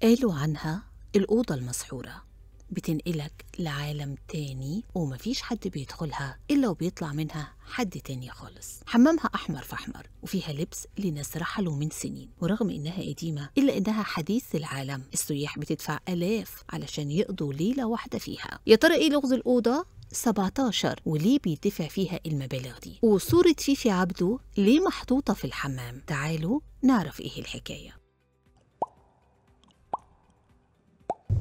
قالوا عنها الأوضة المسحورة، بتنقلك لعالم تاني ومفيش حد بيدخلها إلا وبيطلع منها حد تاني خالص. حمامها أحمر في أحمر وفيها لبس لناس رحلوا من سنين، ورغم إنها قديمة إلا إنها حديث العالم. السياح بتدفع آلاف علشان يقضوا ليلة واحدة فيها. يا ترى إيه لغز الأوضة 17 وليه بيدفع فيها المبالغ دي؟ وصورة فيفي عبده ليه محطوطة في الحمام؟ تعالوا نعرف إيه الحكاية.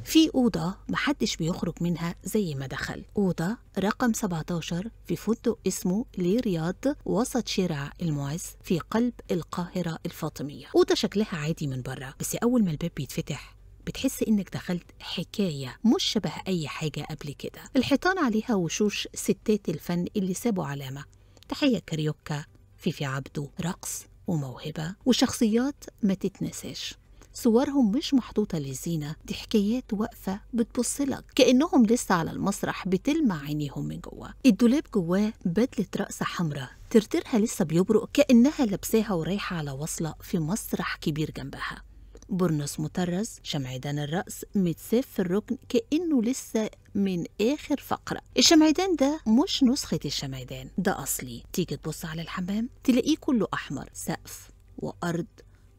في أوضة محدش بيخرج منها زي ما دخل، أوضة رقم 17 في فندق اسمه لي رياض وسط شارع المعز في قلب القاهرة الفاطمية. أوضة شكلها عادي من بره، بس أول ما الباب بيتفتح بتحس إنك دخلت حكاية مش شبه أي حاجة قبل كده. الحيطان عليها وشوش ستات الفن اللي سابوا علامة، تحية كاريوكا، فيفي عبده، رقص وموهبة وشخصيات ما تتنساش. صورهم مش محطوطة للزينة، دي حكايات واقفة بتبصلك كأنهم لسه على المسرح بتلمع عينيهم من جوه. الدولاب جواه بدلة رقصة حمراء ترترها لسه بيبرق كأنها لابساها ورايحة على وصلة في مسرح كبير جنبها. برنس مطرز شمعدان الرقص متساف في الركن كأنه لسه من آخر فقرة. الشمعدان ده مش نسخة الشمعدان، ده أصلي. تيجي تبص على الحمام تلاقيه كله أحمر، سقف وأرض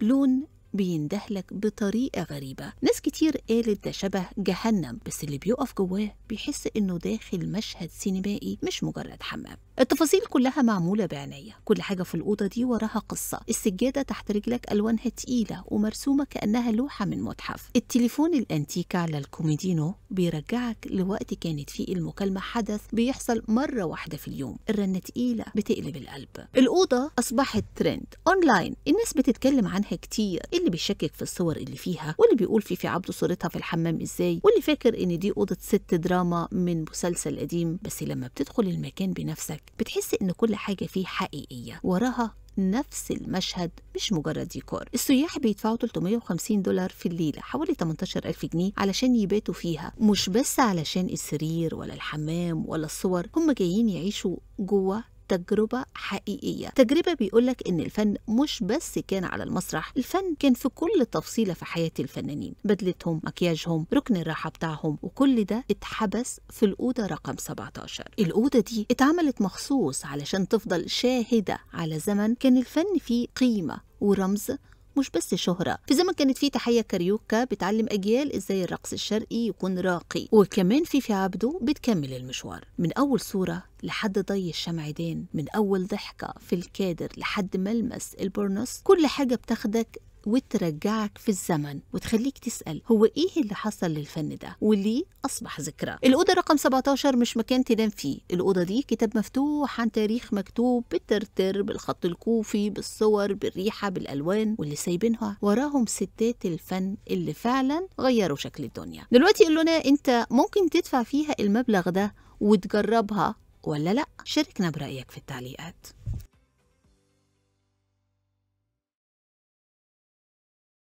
لون بيندهلك بطريقة غريبة. ناس كتير قالت ده شبه جهنم، بس اللي بيقف جواه بيحس إنه داخل مشهد سينمائي مش مجرد حمام. التفاصيل كلها معمولة بعناية، كل حاجة في الأوضة دي وراها قصة. السجادة تحت رجلك ألوانها تقيلة ومرسومة كأنها لوحة من متحف. التليفون الأنتيك على الكوميدينو بيرجعك لوقت كانت فيه المكالمة حدث بيحصل مرة واحدة في اليوم. الرنة تقيلة بتقلب القلب. الأوضة أصبحت ترند أونلاين، الناس بتتكلم عنها كتير، اللي بيشكك في الصور اللي فيها، واللي بيقول فيفي عبده صورتها في الحمام ازاي، واللي فاكر ان دي اوضه ست دراما من مسلسل قديم. بس لما بتدخل المكان بنفسك بتحس ان كل حاجه فيه حقيقيه، وراها نفس المشهد مش مجرد ديكور. السياح بيدفعوا $350 في الليلة، حوالي 18,000 جنيه علشان يباتوا فيها، مش بس علشان السرير ولا الحمام ولا الصور، هم جايين يعيشوا جوه تجربة حقيقية. تجربة بيقولك إن الفن مش بس كان على المسرح، الفن كان في كل تفصيلة في حياة الفنانين، بدلتهم، مكياجهم، ركن الراحة بتاعهم، وكل ده اتحبس في الأوضة رقم 17. الأوضة دي اتعملت مخصوص علشان تفضل شاهدة على زمن كان الفن فيه قيمة ورمز، مش بس شهرة. في زمن كانت فيه تحية كاريوكا بتعلم أجيال إزاي الرقص الشرقي يكون راقي، وكمان فيفي عبده بتكمل المشوار من أول صورة لحد ضي الشمعدان، من أول ضحكة في الكادر لحد ملمس البورنوس. كل حاجة بتاخدك وترجعك في الزمن وتخليك تسأل هو إيه اللي حصل للفن ده وليه أصبح ذكرى. الأوضة رقم 17 مش مكان تنام فيه، الأوضة دي كتاب مفتوح عن تاريخ مكتوب بالترتر، بالخط الكوفي، بالصور، بالريحة، بالألوان، واللي سايبينها وراهم ستات الفن اللي فعلا غيروا شكل الدنيا. دلوقتي قول لنا أنت ممكن تدفع فيها المبلغ ده وتجربها ولا لأ؟ شاركنا برأيك في التعليقات.